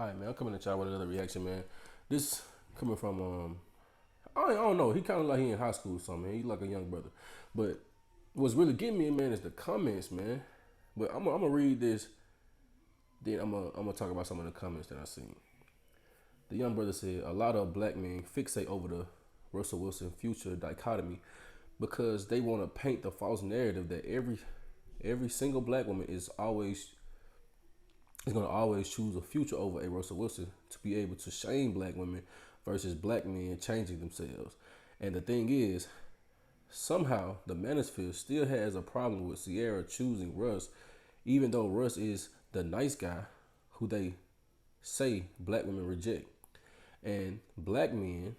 All right, man. I'm coming at y'all with another reaction, man. This coming from I don't know. He kind of like he in high school or something. Man. He like a young brother, but what's really getting me, man, is the comments, man. But I'm gonna read this. Then I'm gonna talk about some of the comments that I seen. The young brother said a lot of black men fixate over the Russell Wilson future dichotomy because they want to paint the false narrative that every single black woman is going to always choose a future over a Russell Wilson to be able to shame black women versus black men changing themselves. And the thing is, somehow the Manosphere still has a problem with Sierra choosing Russ, even though Russ is the nice guy who they say black women reject. And black men,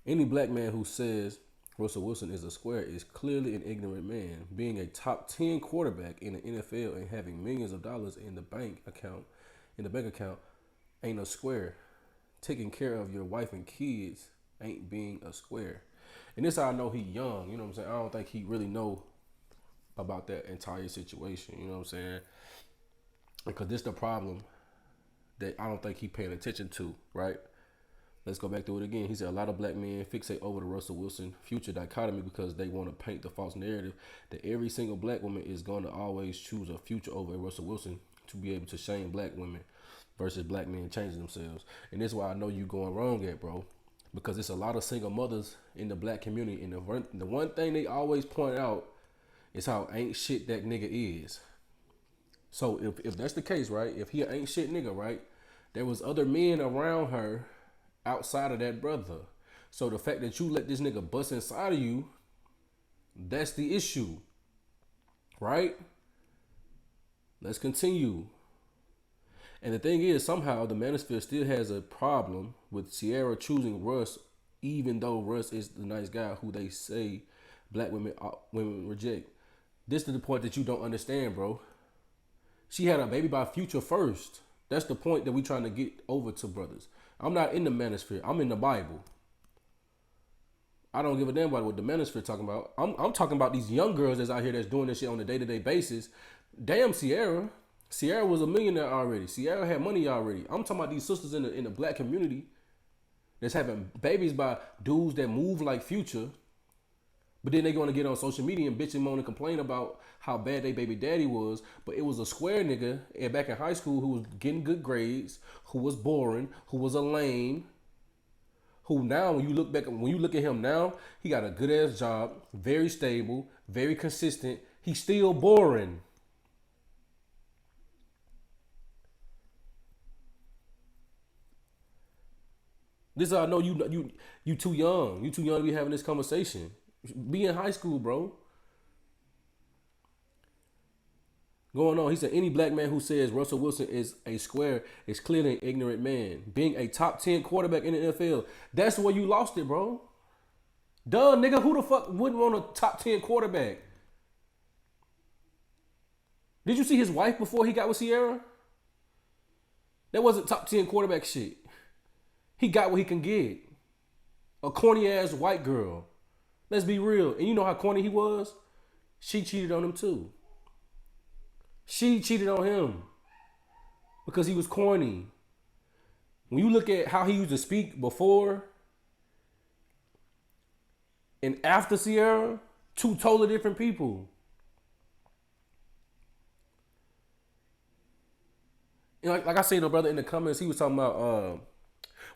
any black man who says Russell Wilson is a square is clearly an ignorant man. Being a top 10 quarterback in the NFL and having millions of dollars in the bank account ain't a square. Taking care of your wife and kids ain't being a square. And this how I know he young, you know what I'm saying? I don't think he really know about that entire situation, you know what I'm saying? Because this the problem that I don't think he paying attention to, right? Let's go back to it again. He said a lot of black men fixate over the Russell Wilson future dichotomy because they want to paint the false narrative that every single black woman is going to always choose a future over a Russell Wilson to be able to shame black women versus black men changing themselves. And this is why I know you going wrong at, bro. Because it's a lot of single mothers in the black community. And the one thing they always point out is how ain't shit that nigga is. So if that's the case, right? If he ain't shit nigga, right? There was other men around her outside of that brother. So the fact that you let this nigga bust inside of you, that's the issue. Right? Let's continue. And the thing is, somehow the Manosphere still has a problem with Sierra choosing Russ, even though Russ is the nice guy who they say black women reject. This is the point that you don't understand, bro. She had a baby by Future first. That's the point that we trying to get over to brothers. I'm not in the Manosphere. I'm in the Bible. I don't give a damn about what the Manosphere talking about. I'm talking about these young girls that's out here that's doing this shit on a day-to-day basis. Damn Sierra. Sierra was a millionaire already. Sierra had money already. I'm talking about these sisters in the black community that's having babies by dudes that move like Future. But then they going to get on social media and bitch and moan and complain about how bad they baby daddy was. But it was a square nigga and back in high school who was getting good grades, who was boring, who was a lame, who now when you look at him now, he got a good ass job, very stable, very consistent. He's still boring. This is how I know you too young. You too young to be having this conversation. Be in high school, bro. Going on, he said any black man who says Russell Wilson is a square is clearly an ignorant man. Being a top 10 quarterback in the NFL, that's where you lost it, bro. Duh, nigga, who the fuck wouldn't want a top 10 quarterback? Did you see his wife before he got with Sierra? That wasn't top 10 quarterback shit. He got what he can get. A corny ass white girl. Let's be real. And you know how corny he was? She cheated on him too. She cheated on him because he was corny. When you look at how he used to speak before and after Sierra, two totally different people. You know, like I seen a brother in the comments, he was talking about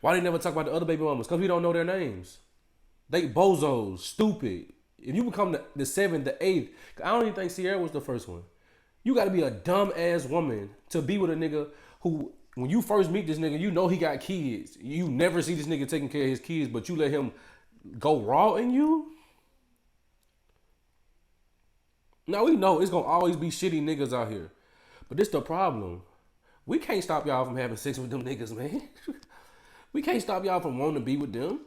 why they never talk about the other baby mamas? Because we don't know their names. They bozos, stupid. If you become the seventh, the eighth, I don't even think Sierra was the first one. You got to be a dumb ass woman to be with a nigga who, when you first meet this nigga, you know he got kids. You never see this nigga taking care of his kids, but you let him go raw in you? Now we know it's going to always be shitty niggas out here. But this the problem. We can't stop y'all from having sex with them niggas, man. We can't stop y'all from wanting to be with them.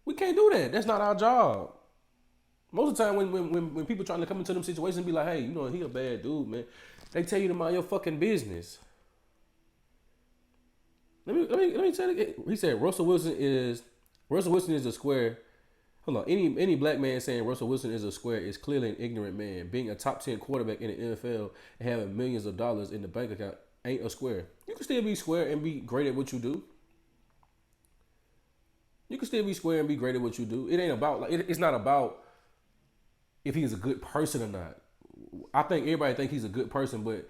We can't do that. That's not our job. Most of the time when people trying to come into them situations and be like, hey, you know, he a bad dude, man. They tell you to mind your fucking business. Let me tell you. He said Russell Wilson is a square. Hold on. Any black man saying Russell Wilson is a square is clearly an ignorant man. Being a top 10 quarterback in the NFL and having millions of dollars in the bank account ain't a square. You can still be square and be great at what you do. You can still be square and be great at what you do. It ain't about like it's not about if he's a good person or not. I think everybody think he's a good person, but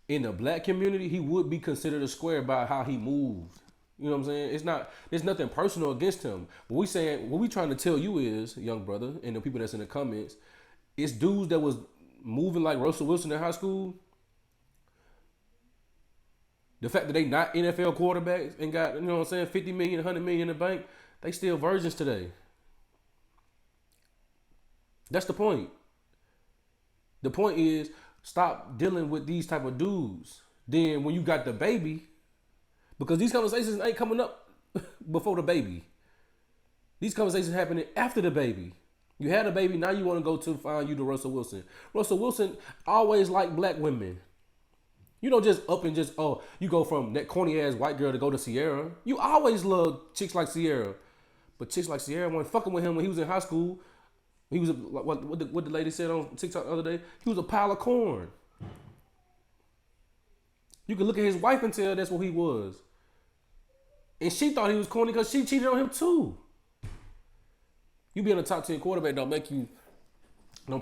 in the black community, he would be considered a square by how he moved. You know what I'm saying? It's not. There's nothing personal against him. What we trying to tell you is, young brother, and the people that's in the comments, it's dudes that was moving like Russell Wilson in high school. The fact that they not NFL quarterbacks and got, you know what I'm saying, 50 million, 100 million in the bank, they still virgins today. That's the point. The point is stop dealing with these type of dudes. Then when you got the baby, because these conversations ain't coming up before the baby. These conversations happening after the baby. You had a baby, now you want to go to find you the Russell Wilson. Russell Wilson always liked black women. You don't just up and just, oh, you go from that corny ass white girl to go to Sierra. You always loved chicks like Sierra. But chicks like Sierra weren't fucking with him when he was in high school. He was, what the lady said on TikTok the other day, he was a pile of corn. You can look at his wife and tell that's what he was. And she thought he was corny because she cheated on him too. You being a top 10 quarterback don't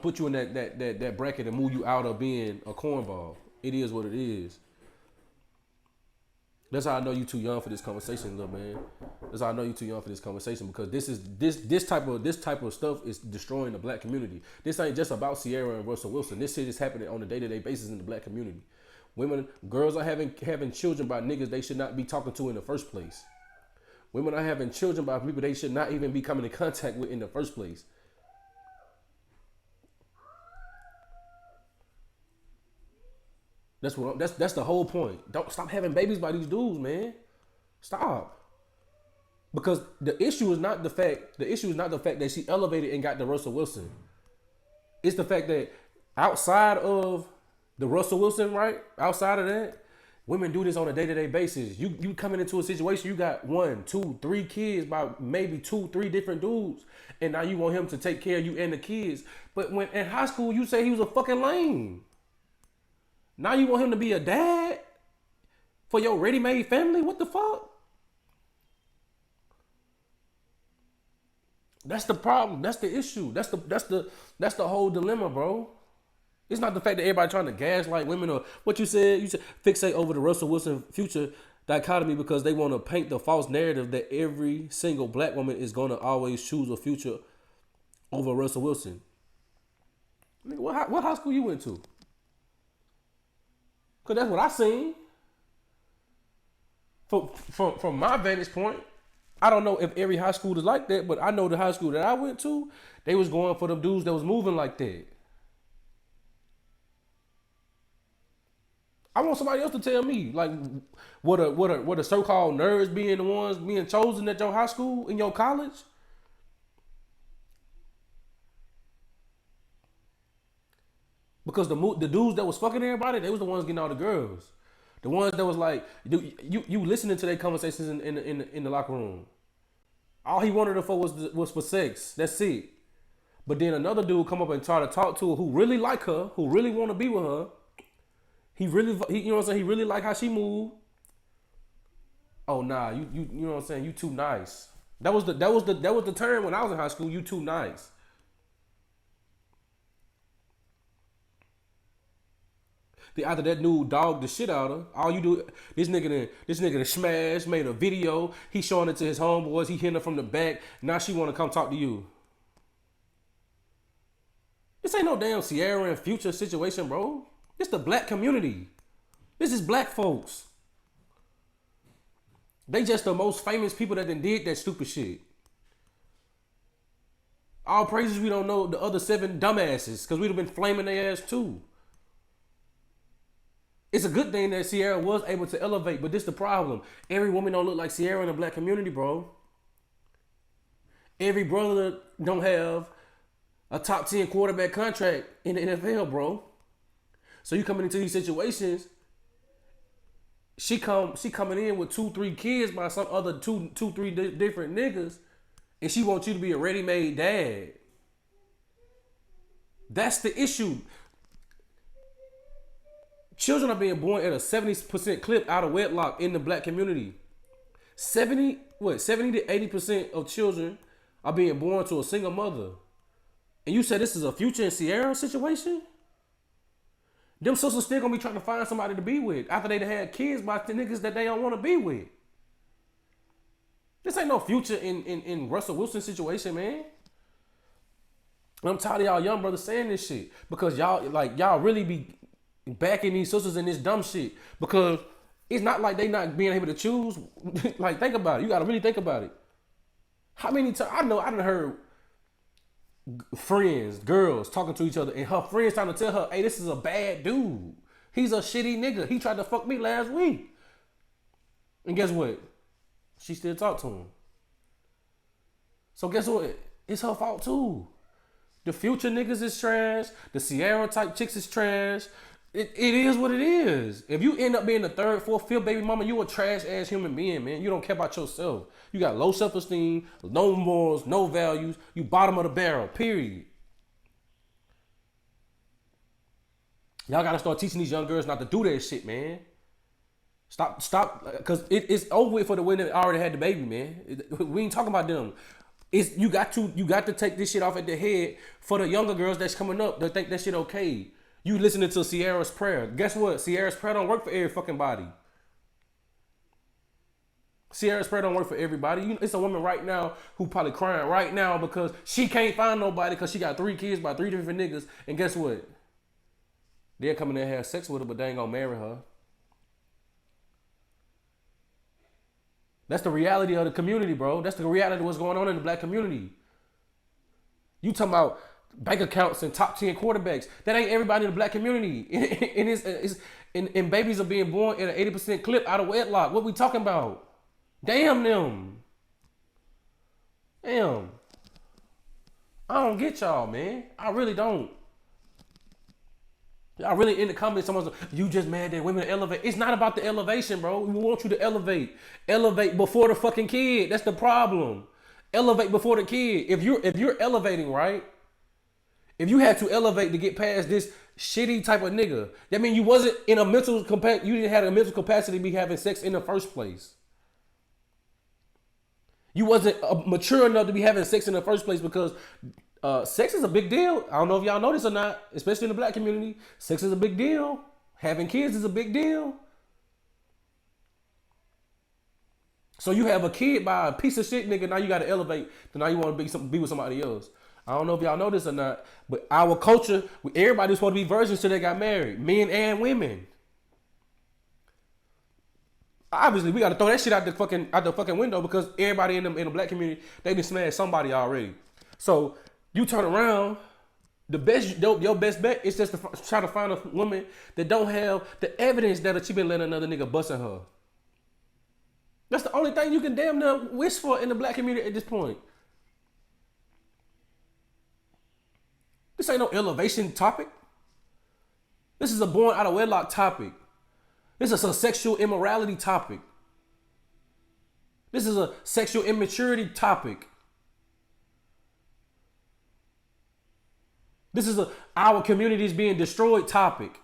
put you in that bracket and move you out of being a cornball. It is what it is. That's how I know you too young for this conversation, little man. That's how I know you too young for this conversation, because this type of stuff is destroying the black community. This ain't just about Sierra and Russell Wilson. This shit is happening on a day-to-day basis in the black community. Girls are having children by niggas they should not be talking to in the first place. Women are having children by people they should not even be coming in contact with in the first place. That's the whole point. Don't stop having babies by these dudes, man. Stop. Because the issue is not the fact that she elevated and got the Russell Wilson. It's the fact that outside of the Russell Wilson, right? Outside of that, women do this on a day-to-day basis. You coming into a situation, you got 1, 2, 3 kids by maybe 2, 3 different dudes, and now you want him to take care of you and the kids. But when in high school you say he was a fucking lame. Now you want him to be a dad for your ready-made family? What the fuck? That's the problem. That's the issue. That's the whole dilemma, bro. It's not the fact that everybody trying to gaslight women or what you said. You said fixate over the Russell Wilson future dichotomy because they want to paint the false narrative that every single black woman is going to always choose a future over Russell Wilson. Nigga, what high school you went to? Because that's what I seen. From my vantage point, I don't know if every high school is like that, but I know the high school that I went to, they was going for them dudes that was moving like that. I want somebody else to tell me, like, what a so-called nerds being the ones being chosen at your high school, in your college? Because the dudes that was fucking everybody, they was the ones getting all the girls. The ones that was like, you listening to their conversations in the locker room. All he wanted her for was for sex. That's it. But then another dude come up and try to talk to her who really like her, who really want to be with her. You know what I'm saying? He really like how she moved. Oh nah, you know what I'm saying? You too nice. That was the term when I was in high school. You too nice. After that dude dogged the shit out of her, all you do, this nigga done smash, made a video. He showing it to his homeboys. He hitting her from the back. Now she want to come talk to you. This ain't no damn Sierra and Future situation, bro. It's the black community. This is black folks. They just the most famous people that done did that stupid shit. All praises we don't know the other 7 dumbasses, because we'd have been flaming their ass too. It's a good thing that Sierra was able to elevate, but this the problem. Every woman don't look like Sierra in the black community, bro. Every brother don't have a top 10 quarterback contract in the NFL, bro. So you coming into these situations, she coming in with 2, 3 kids by some other 2, 3 different niggas, and she wants you to be a ready-made dad. That's the issue. Children are being born at a 70% clip out of wedlock in the black community. 70 to 80% of children are being born to a single mother. And you said this is a Future and Sierra situation? Them sisters still gonna be trying to find somebody to be with after they had kids by the niggas that they don't want to be with. This ain't no Future in Russell Wilson situation, man. I'm tired of y'all young brothers saying this shit because y'all really be backing these sisters in this dumb shit because it's not like they not being able to choose. Like, think about it. You gotta really think about it. How many times I done heard friends, girls talking to each other, and her friends trying to tell her, "Hey, this is a bad dude. He's a shitty nigga. He tried to fuck me last week." And guess what? She still talk to him. So guess what? It's her fault too. The Future niggas is trash. The Sierra type chicks is trash. It is what it is. If you end up being the third, fourth, fifth baby mama, you a trash ass human being, man. You don't care about yourself. You got low self-esteem, no morals, no values. You bottom of the barrel, period. Y'all gotta start teaching these young girls not to do that shit, man. Stop, because it's over with for the women that already had the baby, man. We ain't talking about them. You got to take this shit off at the head for the younger girls that's coming up that think that shit okay. You listening to Sierra's prayer. Guess what? Sierra's prayer don't work for every fucking body. Sierra's prayer don't work for everybody. It's a woman right now who probably crying right now because she can't find nobody because she got 3 kids by 3 different niggas. And guess what? They're coming in and have sex with her, but they ain't gonna marry her. That's the reality of the community, bro. That's the reality of what's going on in the black community. You talking about bank accounts and top 10 quarterbacks. That ain't everybody in the black community. And babies are being born at an 80% clip out of wedlock. What we talking about? Damn them. Damn. I don't get y'all, man. I really don't. Y'all really in the comments, someone's like, you just mad that women elevate. It's not about the elevation, bro. We want you to elevate. Elevate before the fucking kid. That's the problem. Elevate before the kid. If you're elevating, right? If you had to elevate to get past this shitty type of nigga, that means you wasn't in a mental capacity. You didn't have a mental capacity to be having sex in the first place. You wasn't mature enough to be having sex in the first place because sex is a big deal. I don't know if y'all know this or not, especially in the black community. Sex is a big deal. Having kids is a big deal. So you have a kid by a piece of shit nigga. Now you got to elevate. So now you want to be with somebody else. I don't know if y'all know this or not, but our culture, everybody's supposed to be virgins till they got married, men and women. Obviously, we got to throw that shit out the fucking window because everybody in the black community, they done smashed somebody already. So you turn around, your best bet is just to try to find a woman that don't have the evidence that she been letting another nigga busting her. That's the only thing you can damn near wish for in the black community at this point. This ain't no elevation topic. This is a born out of wedlock topic. This is a sexual immorality topic. This is a sexual immaturity topic. This is our community is being destroyed topic.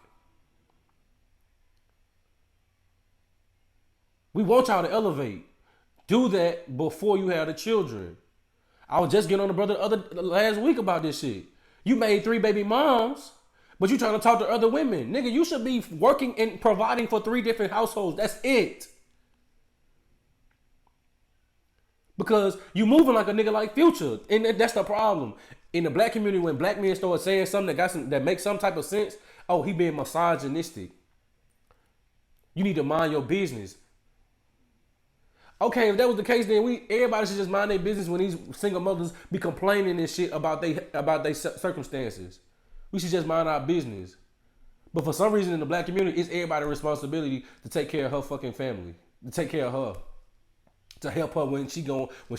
We want y'all to elevate. Do that before you have the children. I was just getting on the brother last week about this shit. You made 3 baby moms, but you trying to talk to other women. Nigga, you should be working and providing for 3 different households. That's it. Because you moving like a nigga like Future. And that's the problem. In the black community, when black men start saying something that makes some type of sense, oh, he being misogynistic. You need to mind your business. Okay, if that was the case, then everybody should just mind their business when these single mothers be complaining and shit about they circumstances. We should just mind our business. But for some reason in the black community, it's everybody's responsibility to take care of her fucking family, to take care of her, to help her when she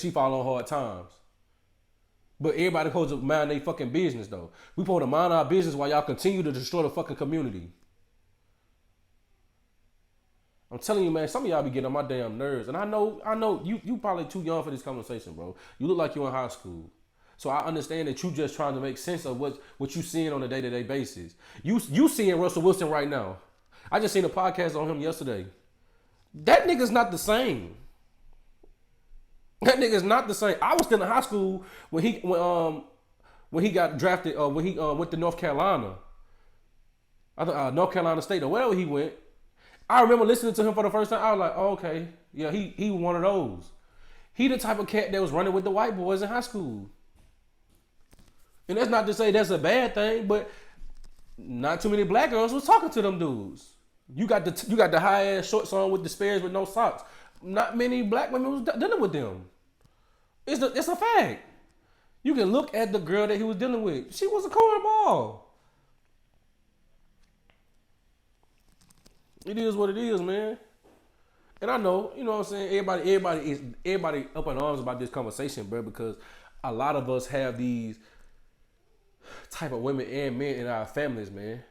fall on hard times. But everybody supposed to mind their fucking business though. We supposed to mind our business while y'all continue to destroy the fucking community. I'm telling you, man, some of y'all be getting on my damn nerves. And I know you probably too young for this conversation, bro. You look like you're in high school. So I understand that you just trying to make sense of what you seeing on a day-to-day basis. You seeing Russell Wilson right now. I just seen a podcast on him yesterday. That nigga's not the same. That nigga's not the same. I was still in high school when he got drafted, when he went to North Carolina. North Carolina State or wherever he went. I remember listening to him for the first time. I was like, oh, okay. Yeah, he one of those. He the type of cat that was running with the white boys in high school. And that's not to say that's a bad thing, but not too many black girls was talking to them dudes. You got the high ass shorts on with the Sperry's with no socks. Not many black women was dealing with them. It's a fact. You can look at the girl that he was dealing with. She was a cornball. It is what it is, man. And I know, you know what I'm saying? Everybody up in arms about this conversation, bro, because a lot of us have these type of women and men in our families, man.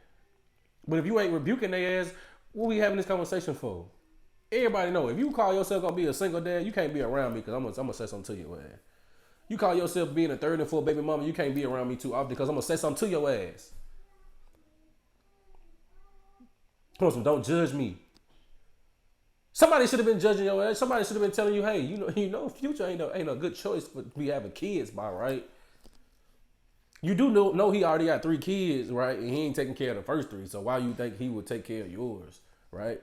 But if you ain't rebuking their ass, what we having this conversation for? Everybody know if you call yourself gonna be a single dad, you can't be around me because I'm gonna say something to your ass. You call yourself being a third and fourth baby mama, you can't be around me too often because I'm gonna say something to your ass. Don't judge me. Somebody should have been judging your ass. Somebody should have been telling you, hey, you know, Future ain't a good choice for me having kids by, right? You do know he already got 3 kids, right? And he ain't taking care of the first 3. So why you think he would take care of yours, right?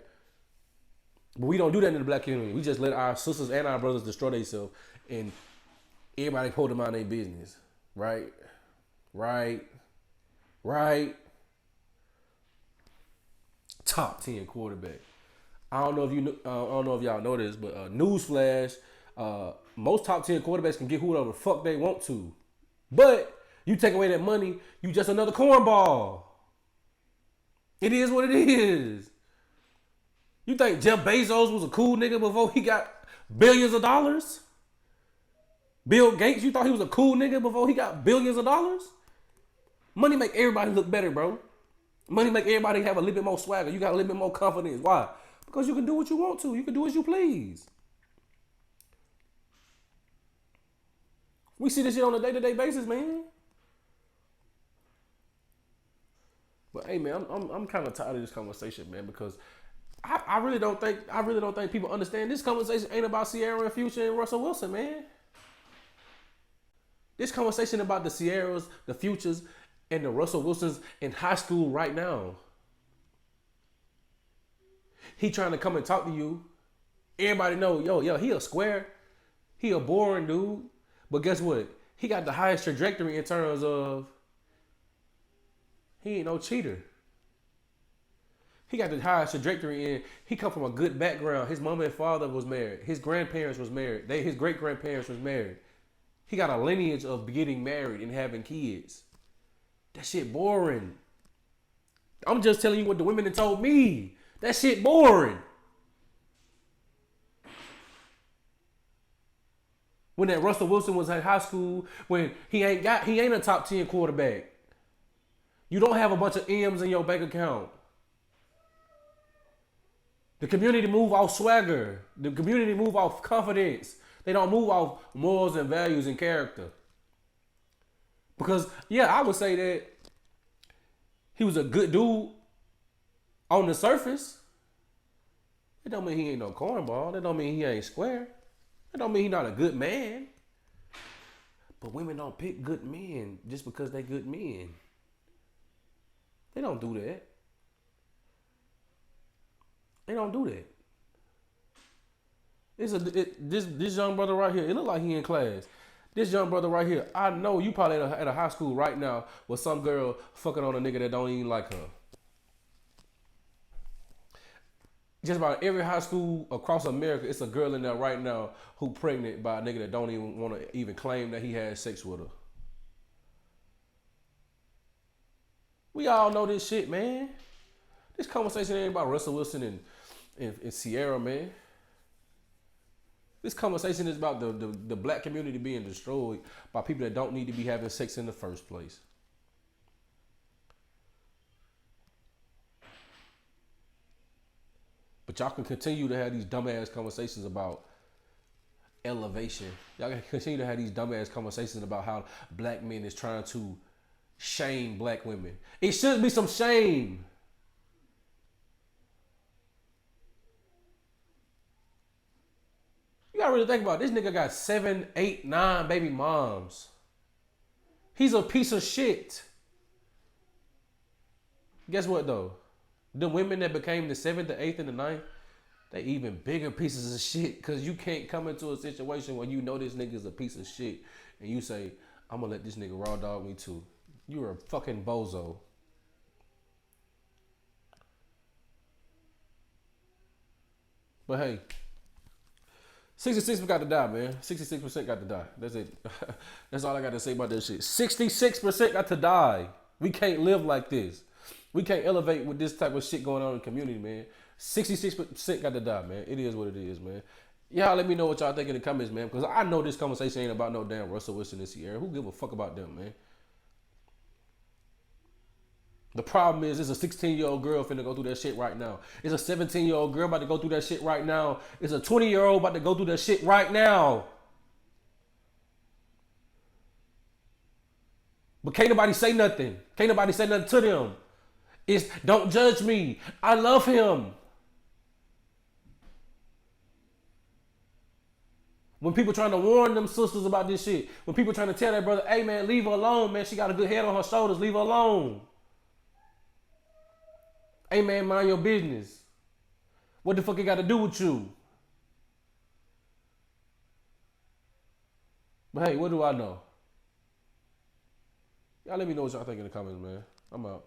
But we don't do that in the black community. We just let our sisters and our brothers destroy themselves, and everybody hold them out of their business, right? Top 10 quarterback. I don't know if y'all know this, but newsflash: most top 10 quarterbacks can get whoever the fuck they want to, but you take away that money, you just another cornball. It is what it is. You think Jeff Bezos was a cool nigga before he got billions of dollars? Bill Gates, you thought he was a cool nigga before he got billions of dollars? Money make everybody look better, bro. Money make everybody have a little bit more swagger. You got a little bit more confidence. Why? Because you can do what you want to. You can do as you please. We see this shit on a day-to-day basis, man. But hey, man, I'm kind of tired of this conversation, man, because I really don't think people understand this conversation ain't about Sierra and Future and Russell Wilson, man. This conversation about the Sierras, the Futures, and the Russell Wilsons in high school right now. He trying to come and talk to you. Everybody know, yo, he a square. He a boring dude. But guess what? He got the highest trajectory in terms of he ain't no cheater. He got the highest trajectory in. He come from a good background. His mama and father was married. His grandparents was married. His great grandparents was married. He got a lineage of getting married and having kids. That shit boring. I'm just telling you what the women have told me. That shit boring. When that Russell Wilson was in high school, when he ain't a top 10 quarterback. You don't have a bunch of M's in your bank account. The community move off swagger. The community move off confidence. They don't move off morals and values and character. Because, yeah, I would say that he was a good dude on the surface. It don't mean he ain't no cornball. That don't mean he ain't square. That don't mean he not a good man. But women don't pick good men just because they good men. They don't do that. They don't do that. This young brother right here, it look like he in class. This young brother right here, I know you probably at a high school right now with some girl fucking on a nigga that don't even like her. Just about every high school across America, it's a girl in there right now who pregnant by a nigga that don't even want to even claim that he had sex with her. We all know this shit, man. This conversation ain't about Russell Wilson and Sierra, man. This conversation is about the black community being destroyed by people that don't need to be having sex in the first place. But But y'all can continue to have these dumbass conversations about elevation. Y'all can continue to have these dumbass conversations about how black men is trying to shame black women. It should be some shame. You gotta really think about it. This nigga got 7, 8, 9 baby moms. He's a piece of shit. Guess what though? The women that became the 7th, the 8th, and the 9th, they even bigger pieces of shit. Cause you can't come into a situation where you know this nigga's a piece of shit and you say, I'm gonna let this nigga raw dog me too. You're a fucking bozo. But hey, 66% got to die, man. 66% got to die. That's it. That's all I got to say about that shit. 66% got to die. We can't live like this. We can't elevate with this type of shit going on in the community, man. 66% got to die, man. It is what it is, man. Y'all let me know what y'all think in the comments, man. Because I know this conversation ain't about no damn Russell Wilson and Sierra. Who give a fuck about them, man? The problem is, it's a 16-year-old girl finna go through that shit right now. It's a 17-year-old girl about to go through that shit right now. It's a 20-year-old about to go through that shit right now. But can't nobody say nothing. Can't nobody say nothing to them. It's don't judge me. I love him. When people trying to warn them sisters about this shit, when people trying to tell that brother, hey man, leave her alone, man. She got a good head on her shoulders. Leave her alone. Hey man, mind your business. What the fuck it got to do with you? But hey, what do I know? Y'all let me know what y'all think in the comments, man. I'm out.